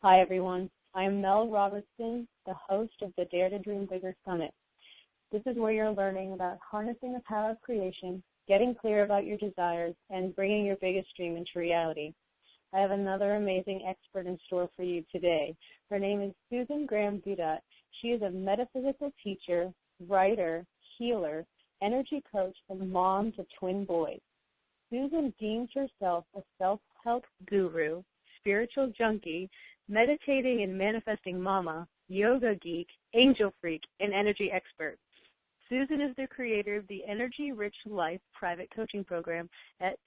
Hi, everyone. I am Mel Robertson, the host of the Dare to Dream Bigger Summit. This is where you're learning about harnessing the power of creation, getting clear about your desires, and bringing your biggest dream into reality. I have another amazing expert in store for you today. Her name is Susan Graham Guddatt. She is a metaphysical teacher, writer, healer, energy coach, and mom to twin boys. Susan deems herself a self-help guru, spiritual junkie, meditating and manifesting mama, yoga geek, angel freak, and energy expert. Susan is the creator of the Energy Rich Life private coaching program at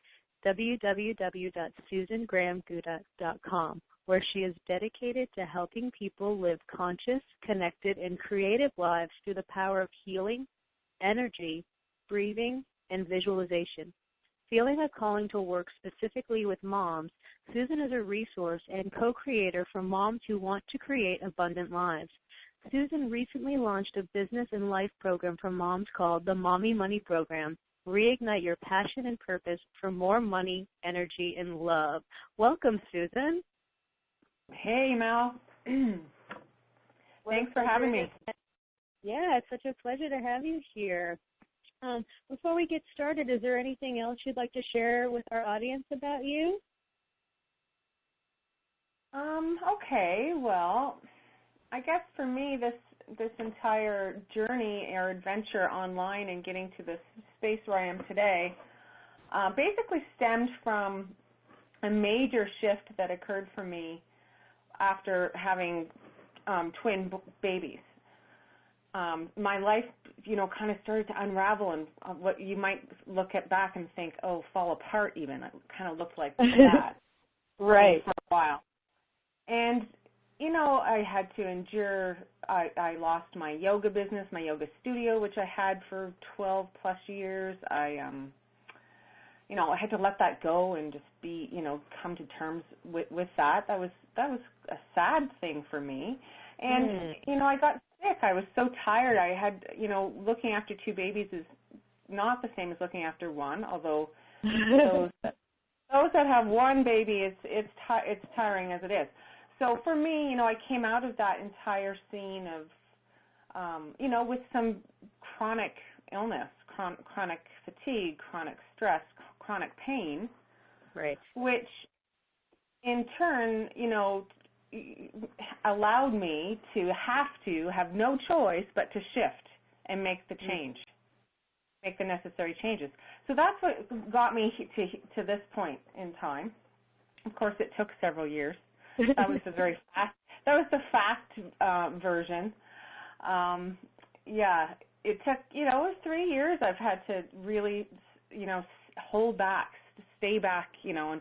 www.susangrahamguddatt.com, where she is dedicated to helping people live conscious, connected, and creative lives through the power of healing, energy, breathing, and visualization. Feeling a calling to work specifically with moms, Susan is a resource and co-creator for moms who want to create abundant lives. Susan recently launched a business and life program for moms called the Mommy Money Program. Reignite your passion and purpose for more money, energy, and love. Welcome, Susan. Hey, Mel. Thanks for having me. Yeah, it's such a pleasure to have you here. Before we get started, is there anything else you'd like to share with our audience about you? Okay, well, I guess for me, this entire journey or adventure online and getting to this space where I am today basically stemmed from a major shift that occurred for me after having twin babies. My life, kind of started to unravel, and what you might look at back and think, oh, fall apart even. It kind of looked like that. Right. For a while. And, I had to endure, I lost my yoga business, my yoga studio, which I had for 12 plus years. I had to let that go and just be, come to terms with that. That was a sad thing for me. And, I got sick. I was so tired. I had, looking after two babies is not the same as looking after one, although those that have one baby, it's tiring as it is. So for me, I came out of that entire scene of, with some chronic illness, chronic fatigue, chronic stress, chronic pain, right, which in turn, allowed me to have no choice but to shift and make the change, make the necessary changes. So that's what got me to this point in time. Of course, it took several years. That was the fast version. It took, it was 3 years. I've had to really, hold back, stay back, and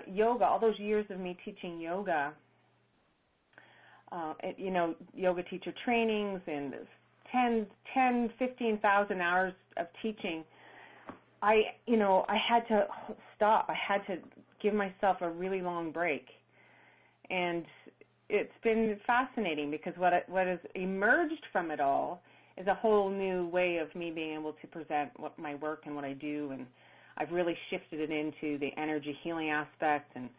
yoga, all those years of me teaching yoga, yoga teacher trainings and 15,000 hours of teaching, I had to stop. I had to give myself a really long break. And it's been fascinating because what has emerged from it all is a whole new way of me being able to present my work and what I do. And I've really shifted it into the energy healing aspect, and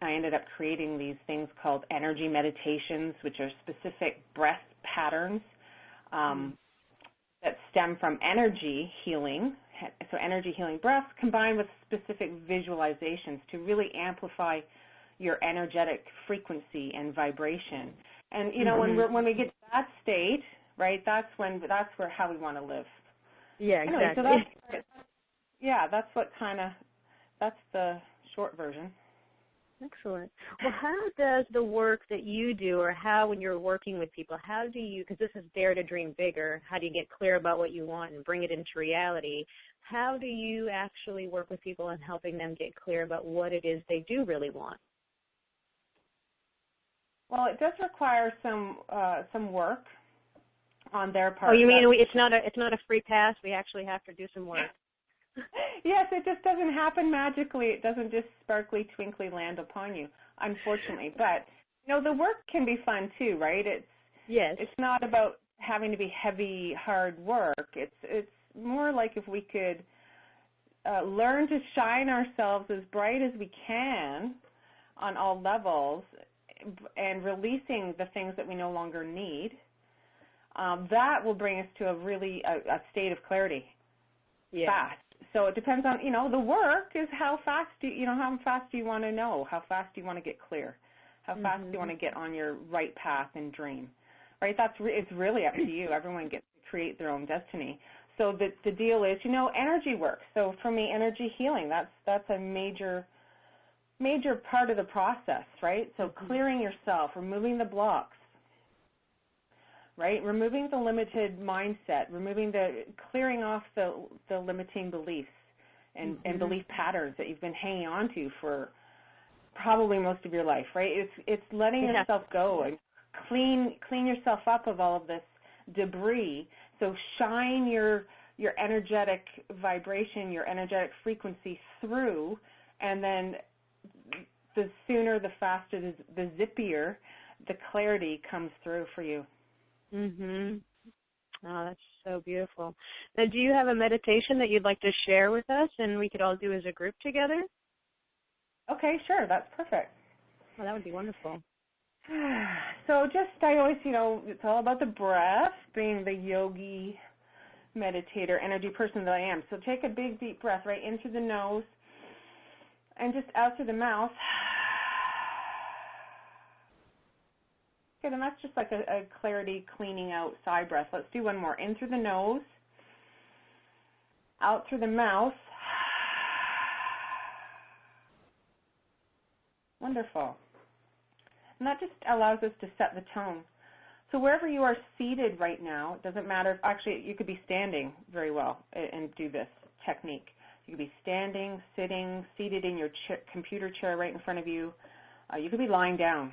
I ended up creating these things called energy meditations, which are specific breath patterns that stem from energy healing. So energy healing breaths combined with specific visualizations to really amplify your energetic frequency and vibration. And, when we get to that state, right, that's how we want to live. Yeah, exactly. Anyway, so that's the short version. Excellent. Well, how does the work that you do, or how when you're working with people, how do you, because this is Dare to Dream Bigger, how do you get clear about what you want and bring it into reality? How do you actually work with people in helping them get clear about what it is they do really want? Well, it does require some work on their part. Oh, you mean it's not a free pass? We actually have to do some work. Yes, it just doesn't happen magically. It doesn't just sparkly, twinkly land upon you, unfortunately. But, the work can be fun too, right? It's not about having to be heavy, hard work. It's more like if we could learn to shine ourselves as bright as we can on all levels and releasing the things that we no longer need, that will bring us to a state of clarity fast. So it depends on, the work is how fast do you want to know, how fast do you want to get clear, how fast do you want to get on your right path and dream, right? It's really up to you. Everyone gets to create their own destiny. So the deal is, energy work. So for me, energy healing, that's a major part of the process, right? So clearing yourself, removing the blocks, right? Removing the limited mindset, clearing off the limiting beliefs and belief patterns that you've been hanging on to for probably most of your life, right? It's letting yourself go and clean yourself up of all of this debris. So shine your energetic vibration, your energetic frequency through, and then the sooner, the faster, the zippier the clarity comes through for you. Oh, that's so beautiful. Now, do you have a meditation that you'd like to share with us and we could all do as a group together? Okay, sure. That's perfect. Well, that would be wonderful. So I always, it's all about the breath, being the yogi, meditator, energy person that I am. So take a big, deep breath right in through the nose and just out through the mouth. Good, and that's just like a clarity, cleaning out side breath. Let's do one more. In through the nose, out through the mouth. Wonderful. And that just allows us to set the tone. So wherever you are seated right now, it doesn't matter if, actually, you could be standing very well and do this technique. You could be standing, sitting, seated in your computer chair right in front of you. You could be lying down.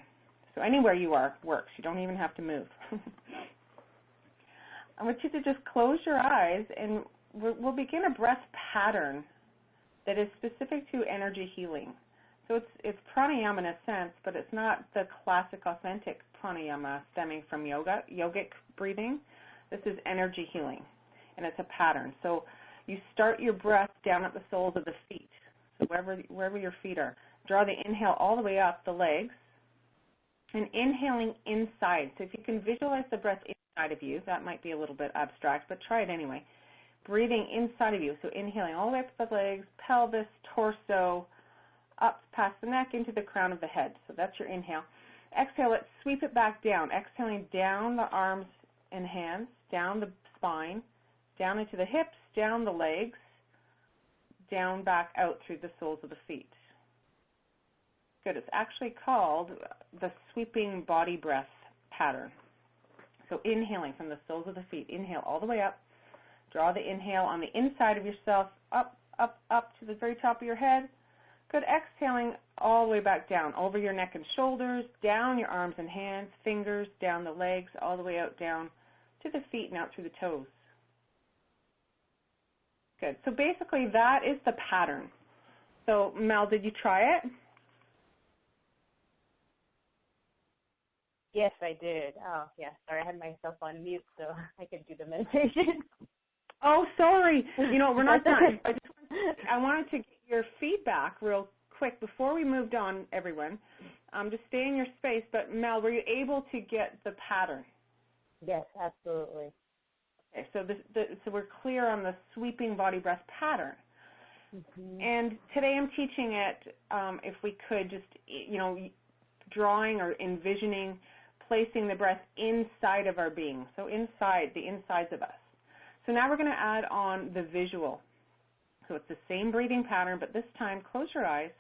So anywhere you are works. You don't even have to move. I want you to just close your eyes, and we'll begin a breath pattern that is specific to energy healing. So it's pranayama in a sense, but it's not the classic, authentic pranayama stemming from yogic breathing. This is energy healing, and it's a pattern. So you start your breath down at the soles of the feet, so wherever your feet are. Draw the inhale all the way up the legs, and inhaling inside. So if you can visualize the breath inside of you, that might be a little bit abstract, but try it anyway. Breathing inside of you, so inhaling all the way up the legs, pelvis, torso, up past the neck into the crown of the head. So that's your inhale. Exhale, let's sweep it back down. Exhaling down the arms and hands, down the spine, down into the hips, down the legs, down back out through the soles of the feet. Good. It's actually called the sweeping body breath pattern. So inhaling from the soles of the feet. Inhale all the way up. Draw the inhale on the inside of yourself, up, up, up to the very top of your head. Good. Exhaling all the way back down, over your neck and shoulders, down your arms and hands, fingers, down the legs, all the way out down to the feet and out through the toes. Good. So basically that is the pattern. So Mel, did you try it? Yes, I did. Oh, yeah. Sorry, I had myself on mute so I could do the meditation. Oh, sorry. We're not done. I wanted to get your feedback real quick before we moved on, everyone. Just stay in your space. But, Mel, were you able to get the pattern? Yes, absolutely. Okay, so so we're clear on the sweeping body breath pattern. And today I'm teaching it, if we could, just, drawing or envisioning, placing the breath inside of our being, so inside, the insides of us. So now we're going to add on the visual. So it's the same breathing pattern, but this time close your eyes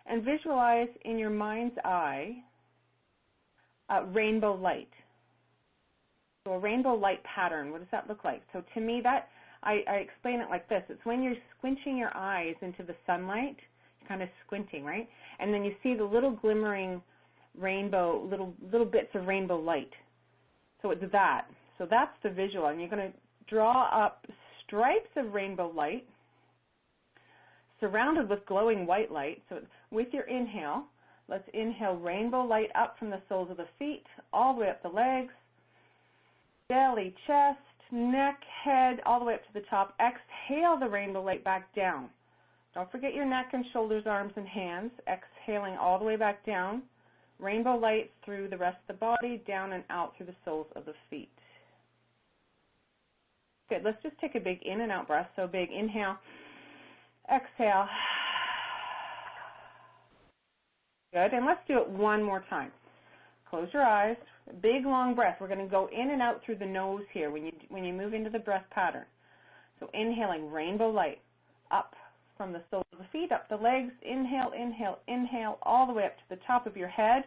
and visualize in your mind's eye rainbow light. So a rainbow light pattern, what does that look like? So to me, that I explain it like this. It's when you're squinching your eyes into the sunlight, kind of squinting, right? And then you see the little glimmering rainbow, little bits of rainbow light. So it's that. So that's the visual. And you're going to draw up stripes of rainbow light surrounded with glowing white light. So with your inhale, let's inhale rainbow light up from the soles of the feet, all the way up the legs, belly, chest, neck, head, all the way up to the top. Exhale the rainbow light back down. Don't forget your neck and shoulders, arms, and hands. Exhaling all the way back down. rainbow light through the rest of the body, down and out through the soles of the feet. Good. Let's just take a big in and out breath. So big inhale, exhale. Good. And let's do it one more time. Close your eyes. Big long breath. We're going to go in and out through the nose here when you move into the breath pattern. So inhaling rainbow light up from the soles of the feet, up the legs. Inhale, inhale, inhale, all the way up to the top of your head.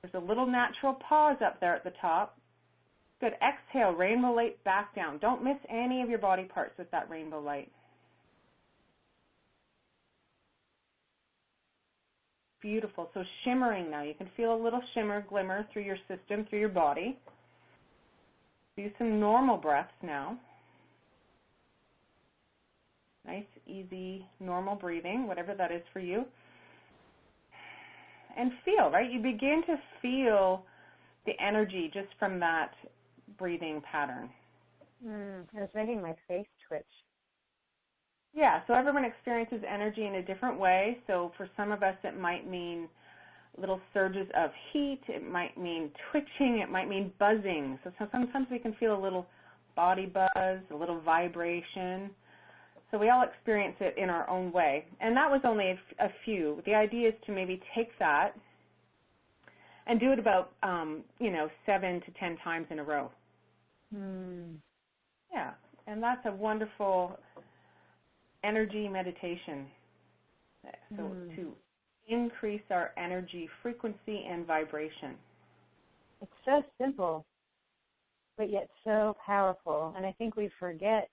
There's a little natural pause up there at the top. Good. Exhale, rainbow light back down. Don't miss any of your body parts with that rainbow light. Beautiful. So shimmering now. You can feel a little shimmer, glimmer through your system, through your body. Do some normal breaths now. Nice, easy, normal breathing, whatever that is for you. And feel, right? You begin to feel the energy just from that breathing pattern. It's making my face twitch. Yeah, so everyone experiences energy in a different way. So for some of us, it might mean little surges of heat. It might mean twitching. It might mean buzzing. So sometimes we can feel a little body buzz, a little vibration. So we all experience it in our own way. And that was only a few. The idea is to maybe take that and do it about, 7 to 10 times in a row. Yeah, and that's a wonderful energy meditation. So to increase our energy frequency and vibration. It's so simple, but yet so powerful. And I think we forget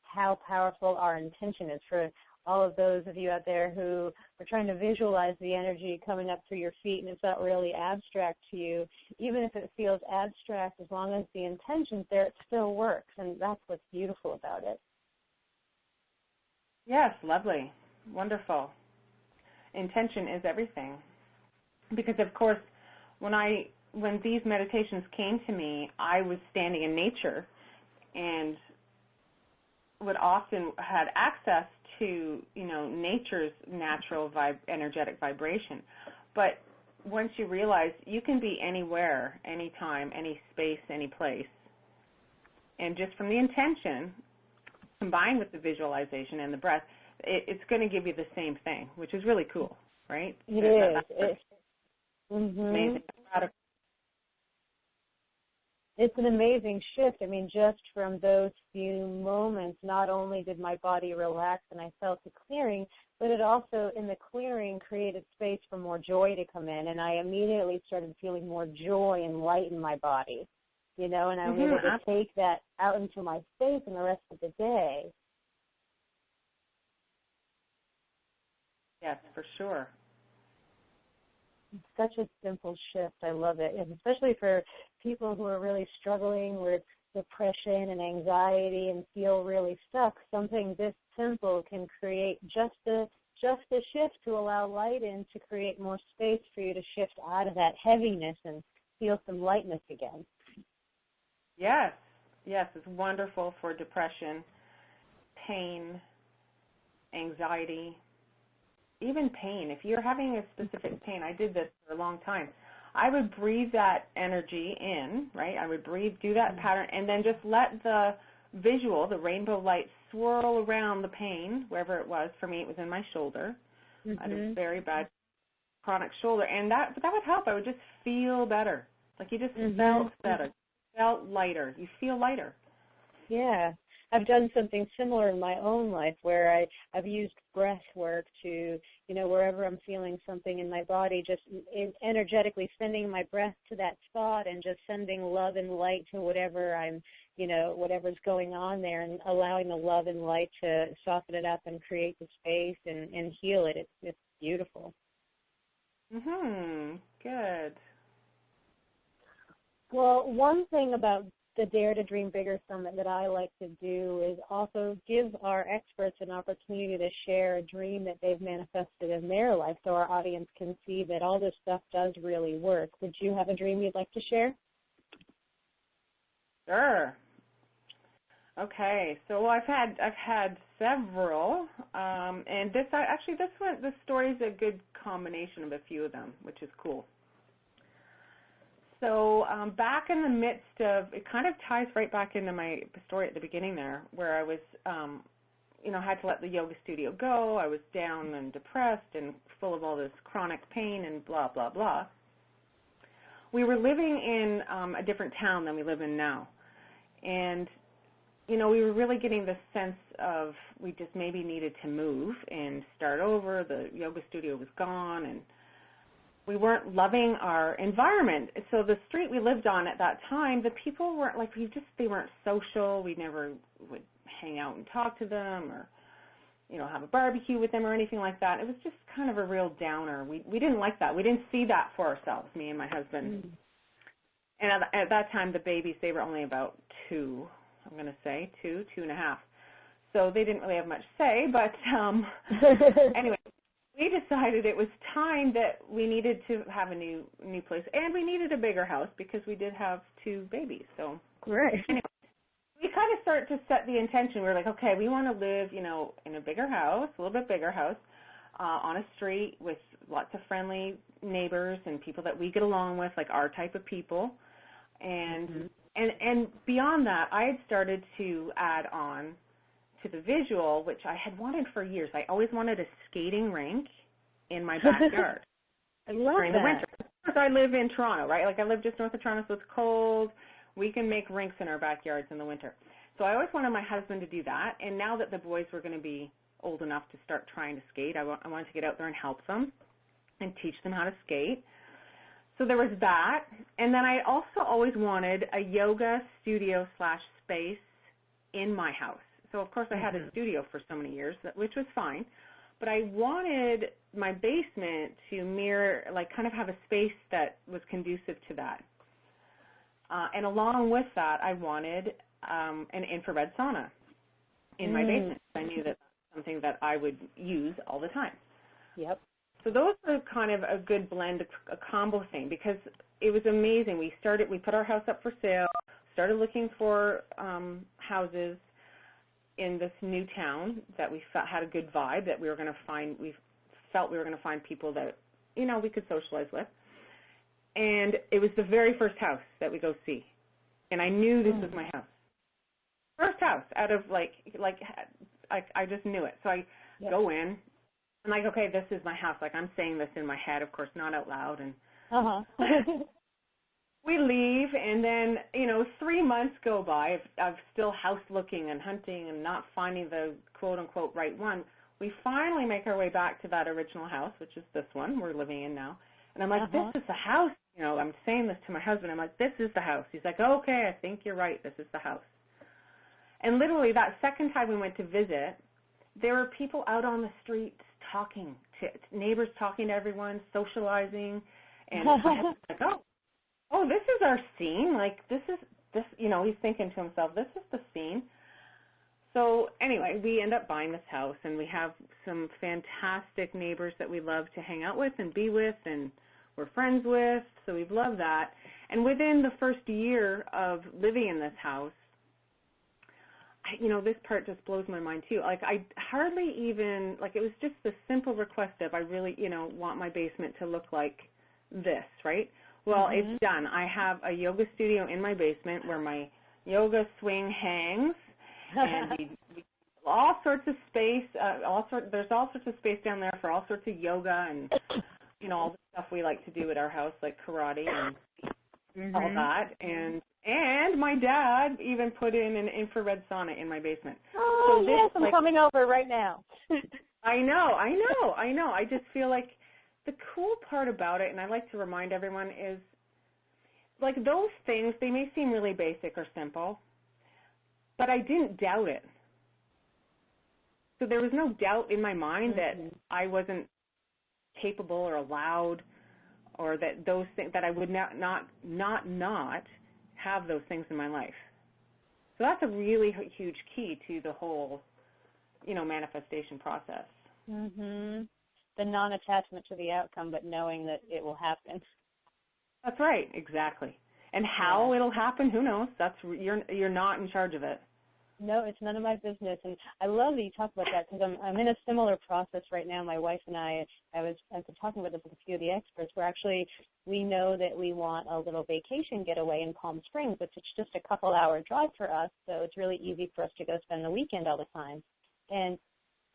how powerful our intention is. For all of those of you out there who are trying to visualize the energy coming up through your feet and it's not really abstract to you, even if it feels abstract, as long as the intention's there, it still works. And that's what's beautiful about it. Yes, lovely. Wonderful. Intention is everything. Because, of course, when these meditations came to me, I was standing in nature and would often had access to, nature's natural energetic vibration. But once you realize you can be anywhere, anytime, any space, any place, and just from the intention, combined with the visualization and the breath, it's going to give you the same thing, which is really cool, right? It is. It's amazing. It's an amazing shift. I mean, just from those few moments, not only did my body relax and I felt the clearing, but it also, in the clearing, created space for more joy to come in. And I immediately started feeling more joy and light in my body, and I was able to take that out into my space and the rest of the day. Yes, for sure. It's such a simple shift. I love it, and especially for people who are really struggling with depression and anxiety and feel really stuck. Something this simple can create just a shift to allow light in, to create more space for you to shift out of that heaviness and feel some lightness again. Yes, it's wonderful for depression, pain, anxiety. Even pain, if you're having a specific pain, I did this for a long time. I would breathe that energy in, right? I would do that pattern, and then just let the visual, the rainbow light, swirl around the pain, wherever it was. For me, it was in my shoulder. I had a very bad chronic shoulder, and that would help. I would just feel better. Like you just felt better, felt lighter. You feel lighter. Yeah. I've done something similar in my own life where I've used breath work to, wherever I'm feeling something in my body, just energetically sending my breath to that spot and just sending love and light to whatever whatever's going on there, and allowing the love and light to soften it up and create the space and heal it. It's beautiful. Good. Well, one thing about the Dare to Dream Bigger Summit that I like to do is also give our experts an opportunity to share a dream that they've manifested in their life, so our audience can see that all this stuff does really work. Would you have a dream you'd like to share? Sure. Okay, so I've had several, and this story is a good combination of a few of them, which is cool. So back in the midst of, it kind of ties right back into my story at the beginning there, where I was, had to let the yoga studio go. I was down and depressed and full of all this chronic pain and blah blah blah. We were living in a different town than we live in now, and we were really getting this sense of we just maybe needed to move and start over. The yoga studio was gone, and we weren't loving our environment. So the street we lived on at that time, the people weren't they weren't social. We never would hang out and talk to them or, have a barbecue with them or anything like that. It was just kind of a real downer. We didn't like that. We didn't see that for ourselves, me and my husband. Mm. And at that time, the babies, they were only about 2. I'm going to say 2.5. So they didn't really have much say, but anyway, we decided it was time that we needed to have a new place, and we needed a bigger house because we did have 2 babies. So right. Anyway, we kind of started to set the intention. We were like, okay, we want to live, in a bigger house, a little bit bigger house, on a street with lots of friendly neighbors and people that we get along with, like our type of people, and. Mm-hmm. And beyond that, I had started to add on to the visual, which I had wanted for years. I always wanted a skating rink in my backyard. I love during that. the winter. Because I live in Toronto, right? Like I live just north of Toronto, so it's cold. We can make rinks in our backyards in the winter. So I always wanted my husband to do that. And now that the boys were going to be old enough to start trying to skate, I wanted to get out there and help them and teach them how to skate. So there was that, and then I also always wanted a yoga studio / space in my house. So, of course, I had a studio for so many years, which was fine, but I wanted my basement to mirror, kind of have a space that was conducive to that. And along with that, I wanted an infrared sauna in my basement. I knew that that's something that I would use all the time. Yep. So those are kind of a good blend, a combo thing, because it was amazing. We put our house up for sale, started looking for houses in this new town that we had a good vibe, that we were going to find. We felt we were going to find people that, we could socialize with. And it was the very first house that we go see. And I knew this was my house. First house out of, I just knew it. So I go in. I'm like, okay, this is my house. I'm saying this in my head, of course, not out loud. And we leave, and then, 3 months go by of still house looking and hunting and not finding the quote-unquote right one. We finally make our way back to that original house, which is this one we're living in now. And I'm like, this is the house. I'm saying this to my husband. I'm like, this is the house. He's like, okay, I think you're right. This is the house. And literally that second time we went to visit, there were people out on the streets talking to neighbors, talking to everyone, socializing, and my husband's like, oh, this is our scene. He's thinking to himself, this is the scene. So anyway, we end up buying this house, and we have some fantastic neighbors that we love to hang out with and be with, and we're friends with. So we've loved that. And within the first year of living in this house, this part just blows my mind too. I hardly even, it was just the simple request of, I really, want my basement to look like this, right? Well, it's done. I have a yoga studio in my basement where my yoga swing hangs, and all sorts of space, there's all sorts of space down there for all sorts of yoga and, all the stuff we like to do at our house, like karate and all that. And my dad even put in an infrared sauna in my basement. Oh, so yes, I'm coming over right now. I know. I just feel like the cool part about it, and I like to remind everyone, is those things, they may seem really basic or simple, but I didn't doubt it. So there was no doubt in my mind that I wasn't capable or allowed, or that those things, that I would not have those things in my life. So that's a really huge key to the whole, manifestation process. The non-attachment to the outcome, but knowing that it will happen. That's right, exactly. And how it'll happen, who knows? You're not in charge of it. No, it's none of my business. And I love that you talk about that because I'm in a similar process right now. My wife and I've been talking about this with a few of the experts. We know that we want a little vacation getaway in Palm Springs, which is just a couple-hour drive for us, so it's really easy for us to go spend the weekend all the time. And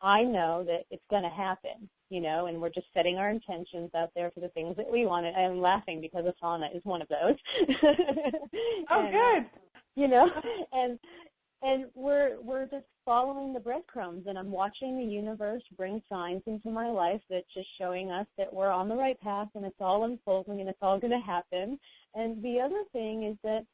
I know that it's going to happen, and we're just setting our intentions out there for the things that we want. I'm laughing because Asana is one of those. Oh, and, good. And we're just following the breadcrumbs, and I'm watching the universe bring signs into my life that's just showing us that we're on the right path, and it's all unfolding, and it's all going to happen. And the other thing is that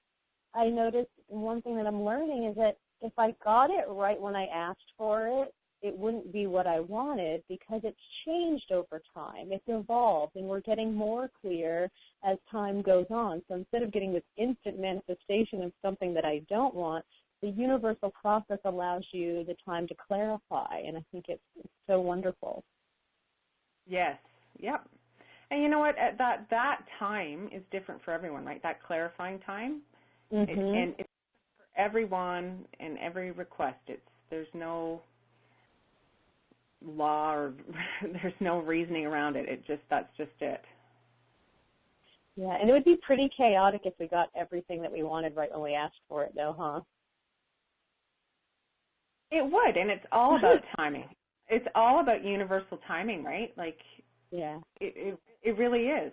I noticed, one thing that I'm learning is that if I got it right when I asked for it, it wouldn't be what I wanted because it's changed over time. It's evolved, and we're getting more clear as time goes on. So instead of getting this instant manifestation of something that I don't want, the universal process allows you the time to clarify, and I think it's so wonderful. Yes. Yep. And you know what? That time is different for everyone, right? That clarifying time, and it's for everyone and every request. There's no law or there's no reasoning around it. That's just it. Yeah, and it would be pretty chaotic if we got everything that we wanted right when we asked for it, though, huh? It would, and it's all about timing. It's all about universal timing, right? Like, yeah, it really is,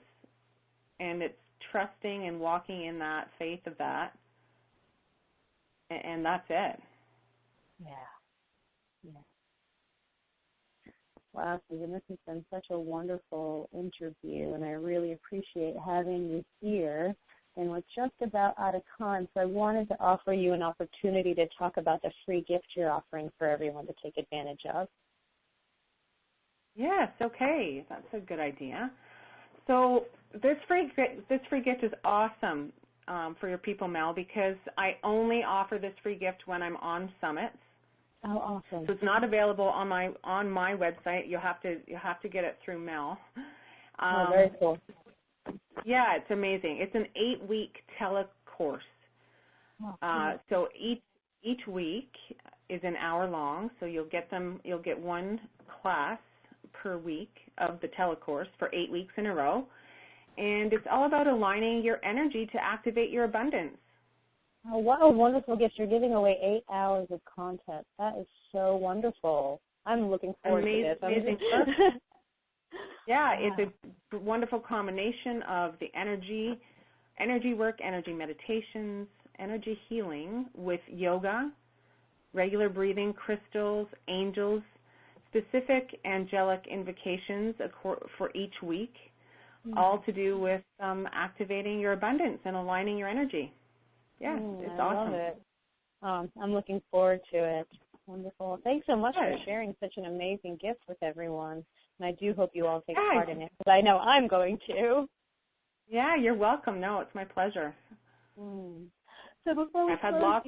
and it's trusting and walking in that faith of that, and that's it. Yeah. Wow, Susan, this has been such a wonderful interview, and I really appreciate having you here. And we're just about out of time, so I wanted to offer you an opportunity to talk about the free gift you're offering for everyone to take advantage of. Yes, okay, that's a good idea. So this free gift is awesome for your people, Mel, because I only offer this free gift when I'm on summits. Oh, awesome! So it's not available on my website. You'll have to get it through Mel. Very cool. Yeah, it's amazing. It's an 8-week telecourse. Oh, cool. So each week is an hour long. So you'll get one class per week of the telecourse for 8 weeks in a row, and it's all about aligning your energy to activate your abundance. Oh, what a wonderful gift! You're giving away 8 hours of content. That is so wonderful. I'm looking forward to this. Amazing. Yeah, it's a wonderful combination of the energy work, energy meditations, energy healing with yoga, regular breathing, crystals, angels, specific angelic invocations for each week, all to do with activating your abundance and aligning your energy. Yeah, it's awesome. I love it. I'm looking forward to it. Wonderful. Thanks so much for sharing such an amazing gift with everyone. And I do hope you all take part in it, because I know I'm going to. Yeah, you're welcome. No, it's my pleasure. So before we close,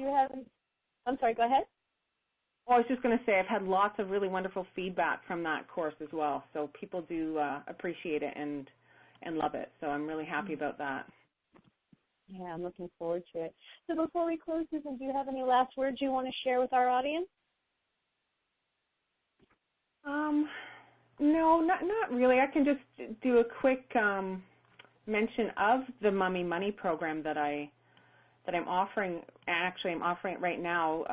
I'm sorry, go ahead. Oh, I was just going to say I've had lots of really wonderful feedback from that course as well. So people do appreciate it and love it. So I'm really happy about that. Yeah, I'm looking forward to it. So before we close, Susan, do you have any last words you want to share with our audience? No, not really. I can just do a quick mention of the Mummy Money program that I'm offering. Actually, I'm offering it right now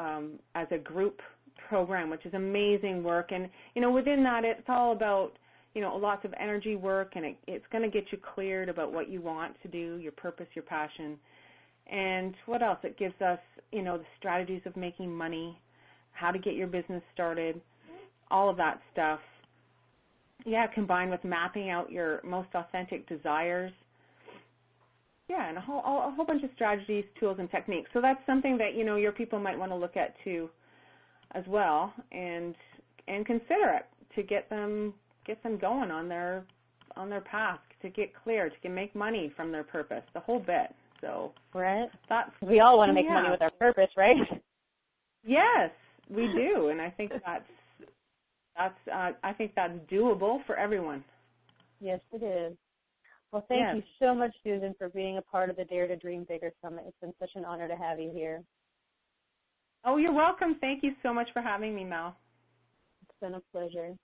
as a group program, which is amazing work. And within that, it's all about lots of energy work, and it's going to get you cleared about what you want to do, your purpose, your passion, and what else? It gives us the strategies of making money, how to get your business started, all of that stuff. Yeah, combined with mapping out your most authentic desires. Yeah, and a whole bunch of strategies, tools, and techniques. So that's something that your people might want to look at too, as well, and consider it to get them going on their path, to get clear, to make money from their purpose, the whole bit. So right, we all want to make money with our purpose, right? Yes, we do, and I think that's doable for everyone. Yes, it is. Well, thank you so much, Susan, for being a part of the Dare to Dream Bigger Summit. It's been such an honor to have you here. Oh, you're welcome. Thank you so much for having me, Mel. It's been a pleasure.